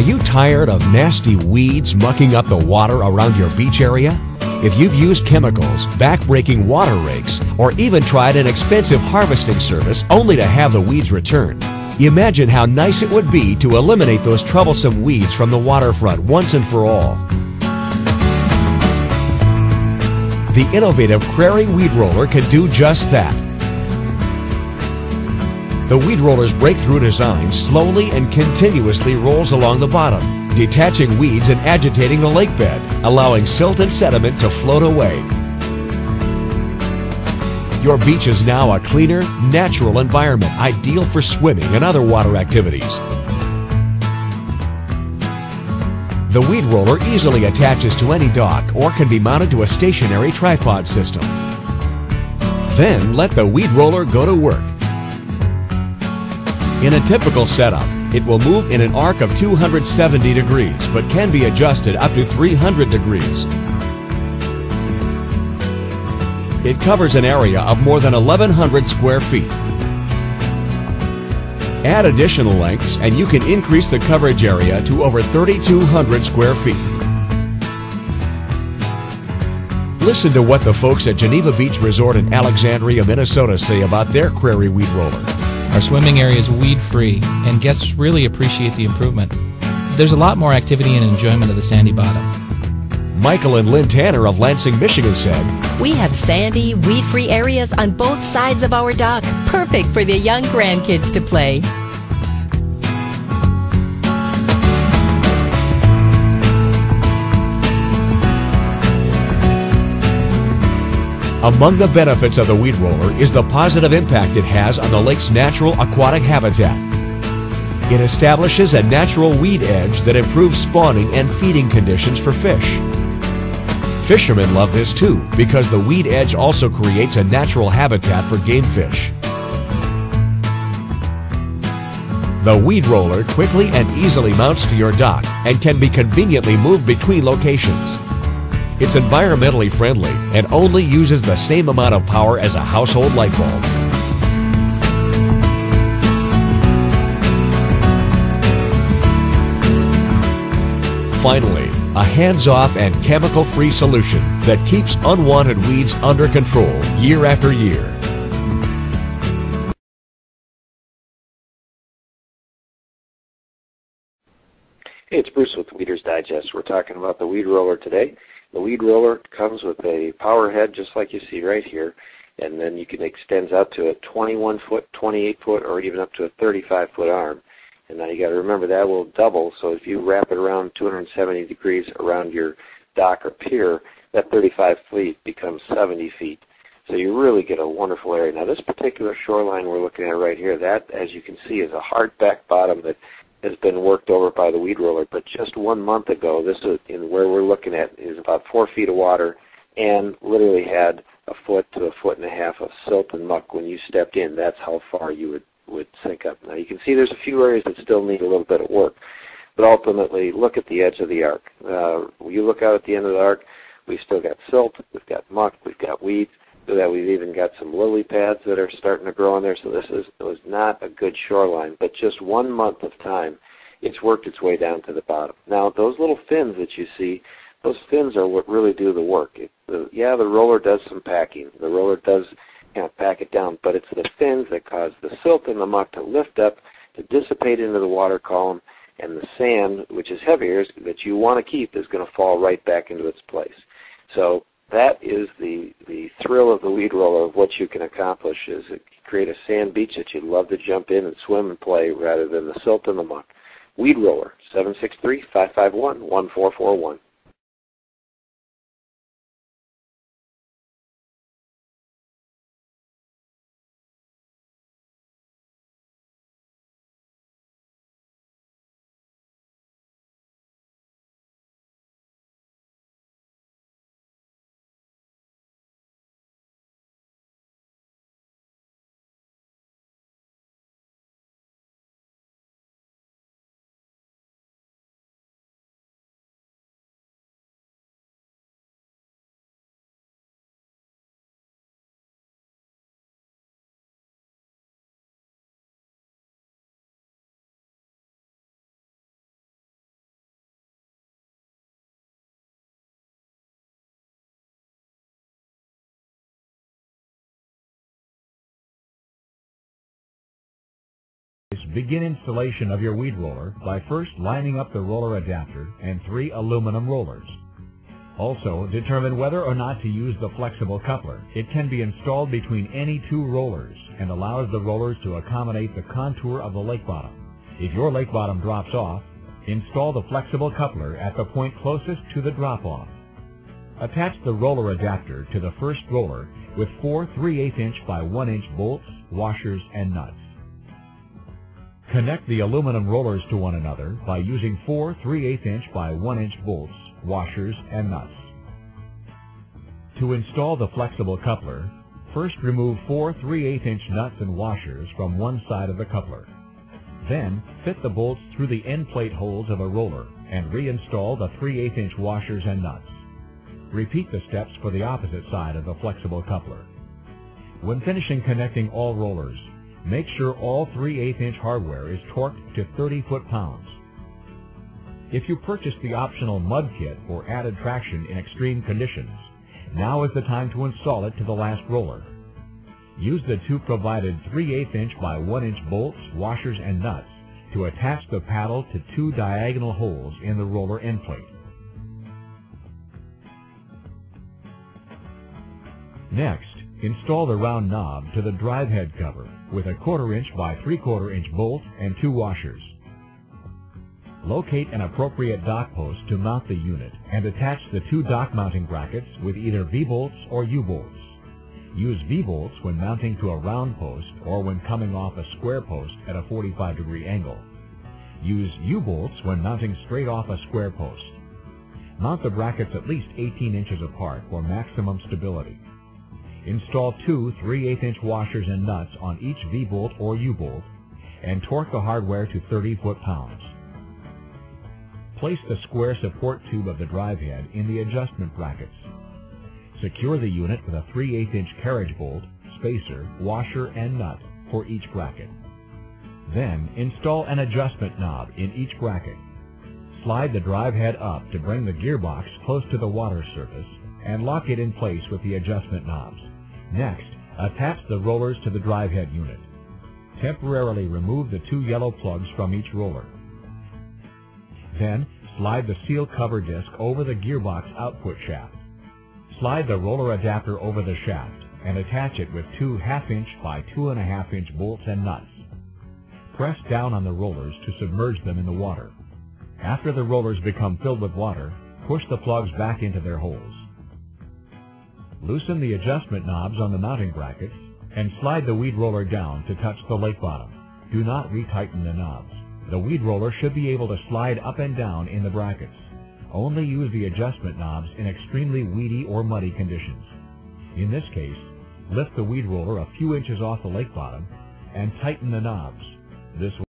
you tired of nasty weeds mucking up the water around your beach area? If you've used chemicals, back-breaking water rakes, or even tried an expensive harvesting service only to have the weeds return, imagine how nice it would be to eliminate those troublesome weeds from the waterfront once and for all. The innovative Prairie Weed Roller can do just that. The Weed Roller's breakthrough design slowly and continuously rolls along the bottom, detaching weeds and agitating the lake bed, allowing silt and sediment to float away. Your beach is now a cleaner, natural environment ideal for swimming and other water activities. The Weed Roller easily attaches to any dock or can be mounted to a stationary tripod system. Then let the Weed Roller go to work. In a typical setup, it will move in an arc of 270 degrees, but can be adjusted up to 300 degrees. It covers an area of more than 1,100 square feet. Add additional lengths and you can increase the coverage area to over 3,200 square feet. Listen to what the folks at Geneva Beach Resort in Alexandria, Minnesota say about their Prairie Weed Roller. Our swimming area is weed-free, and guests really appreciate the improvement. There's a lot more activity and enjoyment of the sandy bottom. Michael and Lynn Tanner of Lansing, Michigan said, "We have sandy, weed-free areas on both sides of our dock, perfect for the young grandkids to play." Among the benefits of the Weed Roller is the positive impact it has on the lake's natural aquatic habitat. It establishes a natural weed edge that improves spawning and feeding conditions for fish. Fishermen love this too because the weed edge also creates a natural habitat for game fish. The Weed Roller quickly and easily mounts to your dock and can be conveniently moved between locations. It's environmentally friendly and only uses the same amount of power as a household light bulb. Finally, a hands-off and chemical-free solution that keeps unwanted weeds under control year after year. Hey, it's Bruce with Weeders Digest. We're talking about the Weed Roller today. The Weed Roller comes with a power head just like you see right here, and then you can extend out to a 21-foot, 28-foot, or even up to a 35-foot arm. And now you got to remember that will double, so if you wrap it around 270 degrees around your dock or pier, that 35 feet becomes 70 feet. So you really get a wonderful area. Now this particular shoreline we're looking at right here, that, as you can see, is a hard back bottom that has been worked over by the Weed Roller. But just 1 month ago, this is in where we're looking at is about 4 feet of water and literally had a foot to a foot and a half of silt and muck when you stepped in. That's how far you would sink up. Now you can see there's a few areas that still need a little bit of work, but ultimately look at the edge of the arc. When you look out at the end of the arc, we've still got silt, we've got muck, we've got weeds, so that we've even got some lily pads that are starting to grow in there. So it was not a good shoreline, but just 1 month of time, it's worked its way down to the bottom. Now those little fins that you see, those fins are what really do the work. The roller does some packing. The roller does kind of pack it down, but it's the fins that cause the silt and the muck to lift up, to dissipate into the water column, and the sand, which is heavier, that you want to keep, is going to fall right back into its place. So that is the thrill of the Weed Roller, of what you can accomplish, is create a sand beach that you'd love to jump in and swim and play rather than the silt and the muck. Weed Roller, 763-551-1441. Begin installation of your weed roller by first lining up the roller adapter and 3 aluminum rollers. Also, determine whether or not to use the flexible coupler. It can be installed between any 2 rollers and allows the rollers to accommodate the contour of the lake bottom. If your lake bottom drops off, install the flexible coupler at the point closest to the drop-off. Attach the roller adapter to the first roller with 4 3/8 inch by 1 inch bolts, washers, and nuts. Connect the aluminum rollers to one another by using 4 3/8 inch by 1 inch bolts, washers, and nuts. To install the flexible coupler, first remove 4 3/8 inch nuts and washers from one side of the coupler. Then fit the bolts through the end plate holes of a roller and reinstall the 3/8 inch washers and nuts. Repeat the steps for the opposite side of the flexible coupler. When finishing connecting all rollers, make sure all 3/8 inch hardware is torqued to 30 foot-pounds. If you purchased the optional mud kit for added traction in extreme conditions, now is the time to install it to the last roller. Use the 2 provided 3/8 inch by 1 inch bolts, washers, and nuts to attach the paddle to 2 diagonal holes in the roller end plate. Next, install the round knob to the drive head cover with a 1/4 inch by 3/4 inch bolt and 2 washers. Locate an appropriate dock post to mount the unit and attach the 2 dock mounting brackets with either V-bolts or U-bolts. Use V-bolts when mounting to a round post or when coming off a square post at a 45-degree angle. Use U-bolts when mounting straight off a square post. Mount the brackets at least 18 inches apart for maximum stability. Install 2 3/8 inch washers and nuts on each V-bolt or U-bolt and torque the hardware to 30 foot-pounds. Place the square support tube of the drive head in the adjustment brackets. Secure the unit with a 3/8 inch carriage bolt, spacer, washer, and nut for each bracket. Then install an adjustment knob in each bracket. Slide the drive head up to bring the gearbox close to the water surface and lock it in place with the adjustment knobs. Next, attach the rollers to the drive head unit. Temporarily remove the 2 yellow plugs from each roller. Then, slide the seal cover disc over the gearbox output shaft. Slide the roller adapter over the shaft and attach it with 2 1/2 inch by 2.5 inch bolts and nuts. Press down on the rollers to submerge them in the water. After the rollers become filled with water, push the plugs back into their holes. Loosen the adjustment knobs on the mounting brackets and slide the weed roller down to touch the lake bottom. Do not retighten the knobs. The weed roller should be able to slide up and down in the brackets. Only use the adjustment knobs in extremely weedy or muddy conditions. In this case, lift the weed roller a few inches off the lake bottom and tighten the knobs. This